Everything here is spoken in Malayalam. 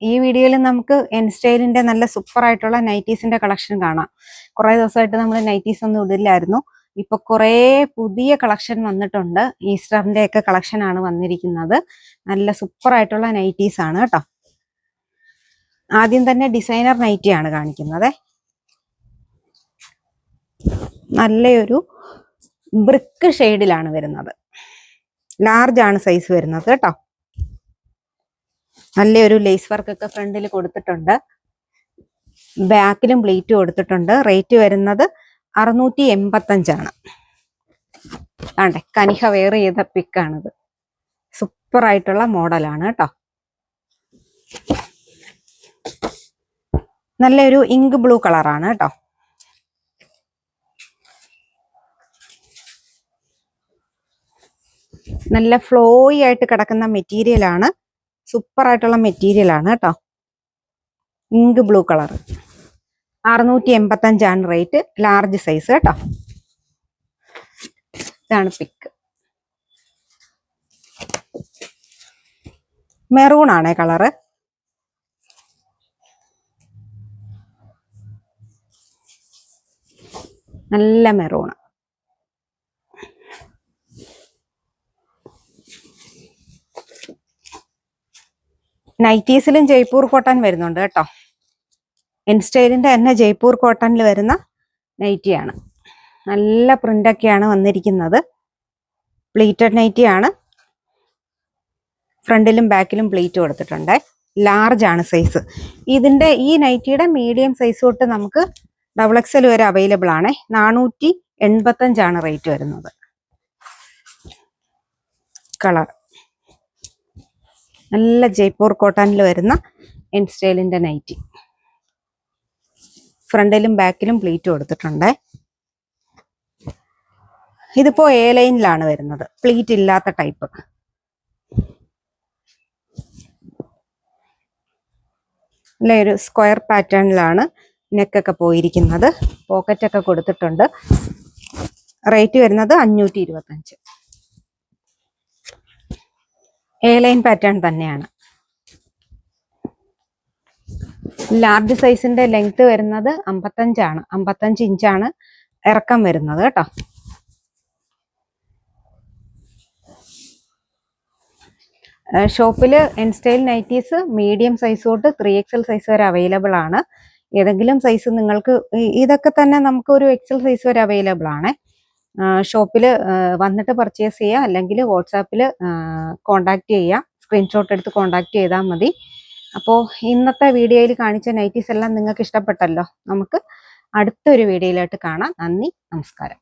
ഈ വീഡിയോയിൽ നമുക്ക് എൻസ്റ്റൈലിന്റെ നല്ല സൂപ്പർ ആയിട്ടുള്ള നൈറ്റീസിന്റെ കളക്ഷൻ കാണാം. കുറെ ദിവസമായിട്ട് നമ്മൾ നൈറ്റീസ് ഒന്നും ഇടില്ലായിരുന്നു. ഇപ്പൊ കുറെ പുതിയ കളക്ഷൻ വന്നിട്ടുണ്ട്. ഈസ്റ്ററിന്റെ ഒക്കെ കളക്ഷൻ ആണ് വന്നിരിക്കുന്നത്. നല്ല സൂപ്പർ ആയിട്ടുള്ള നൈറ്റീസ് ആണ് കേട്ടോ. ആദ്യം തന്നെ ഡിസൈനർ നൈറ്റി ആണ് കാണിക്കുന്നത്. നല്ലൊരു ബ്രിക്ക് ഷെയ്ഡിലാണ് വരുന്നത്. ലാർജ് ആണ് സൈസ് വരുന്നത് കേട്ടോ. നല്ലൊരു ലേസ് വർക്ക് ഒക്കെ ഫ്രണ്ടിൽ കൊടുത്തിട്ടുണ്ട്. ബാക്കിലും പ്ലീറ്റ് കൊടുത്തിട്ടുണ്ട്. റേറ്റ് വരുന്നത് 685 ആണ്. ആണ്ടെ കനിഹ വെയർ ചെയ്ത പിക്കാണിത്. സൂപ്പർ ആയിട്ടുള്ള മോഡലാണ് കേട്ടോ. നല്ലൊരു ഇങ്ക് ബ്ലൂ കളറാണ് കേട്ടോ. നല്ല ഫ്ലോയി ആയിട്ട് കിടക്കുന്ന മെറ്റീരിയൽ ആണ്. സൂപ്പർ ആയിട്ടുള്ള മെറ്റീരിയൽ ആണ് കേട്ടോ. ഇങ്ക് ബ്ലൂ കളർ 685 ആണ് റേറ്റ്. ലാർജ് സൈസ് കേട്ടോ. ഇതാണ് പിക്ക്. മെറൂൺ ആണേ കളറ്. നല്ല മെറൂൺ. നൈറ്റീസിലും ജയ്പൂർ കോട്ടൺ വരുന്നുണ്ട് കേട്ടോ. എൻസ്റ്റൈലിന്റെ തന്നെ ജയ്പൂർ കോട്ടണിൽ വരുന്ന നൈറ്റിയാണ്. നല്ല പ്രിന്റൊക്കെയാണ് വന്നിരിക്കുന്നത്. പ്ലീറ്റഡ് നൈറ്റിയാണ്. ഫ്രണ്ടിലും ബാക്കിലും പ്ലീറ്റ് കൊടുത്തിട്ടുണ്ട്. ലാർജ് ആണ് സൈസ്. ഈ നൈറ്റിയുടെ മീഡിയം സൈസ് തൊട്ട് നമുക്ക് XXL വരെ അവൈലബിൾ ആണ്. 485 ആണ് റേറ്റ് വരുന്നത്. കളർ നല്ല ജയ്പൂർ കോട്ടണിൽ വരുന്ന എൻസ്റ്റൈലിന്റെ നൈറ്റി. ഫ്രണ്ടിലും ബാക്കിലും പ്ലീറ്റ് കൊടുത്തിട്ടുണ്ട്. ഇതിപ്പോ എ ലൈനിലാണ് വരുന്നത്. പ്ലീറ്റ് ഇല്ലാത്ത ടൈപ്പ്. ഒരു സ്ക്വയർ പാറ്റേണിലാണ് നെക്കൊക്കെ പോയിരിക്കുന്നത്. പോക്കറ്റ് ഒക്കെ കൊടുത്തിട്ടുണ്ട്. റേറ്റ് വരുന്നത് 525. എ ലൈൻ പാറ്റേൺ തന്നെയാണ്. ലാർജ് സൈസിന്റെ ലെങ്ത് വരുന്നത് 55 ആണ്. 55 ഇഞ്ചാണ് ഇറക്കം വരുന്നത് കേട്ടോ. ഷോപ്പിൽ എൻസ്റ്റൈൽ നൈറ്റീസ് മീഡിയം സൈസ് തൊട്ട് 3XL സൈസ് വരെ അവൈലബിൾ ആണ്. ഏതെങ്കിലും സൈസ് നിങ്ങൾക്ക് ഇതൊക്കെ തന്നെ നമുക്ക് ഒരു XL സൈസ് വരെ അവൈലബിൾ ആണ്. ഷോപ്പിൽ വന്നിട്ട് പർച്ചേസ് ചെയ്യുക, അല്ലെങ്കിൽ വാട്സാപ്പിൽ കോണ്ടാക്ട് ചെയ്യുക. സ്ക്രീൻഷോട്ട് എടുത്ത് കോണ്ടാക്ട് ചെയ്താൽ മതി. അപ്പോൾ ഇന്നത്തെ വീഡിയോയിൽ കാണിച്ച നൈറ്റീസ് എല്ലാം നിങ്ങൾക്ക് ഇഷ്ടപ്പെട്ടല്ലോ. നമുക്ക് അടുത്തൊരു വീഡിയോയിലായിട്ട് കാണാം. നന്ദി, നമസ്കാരം.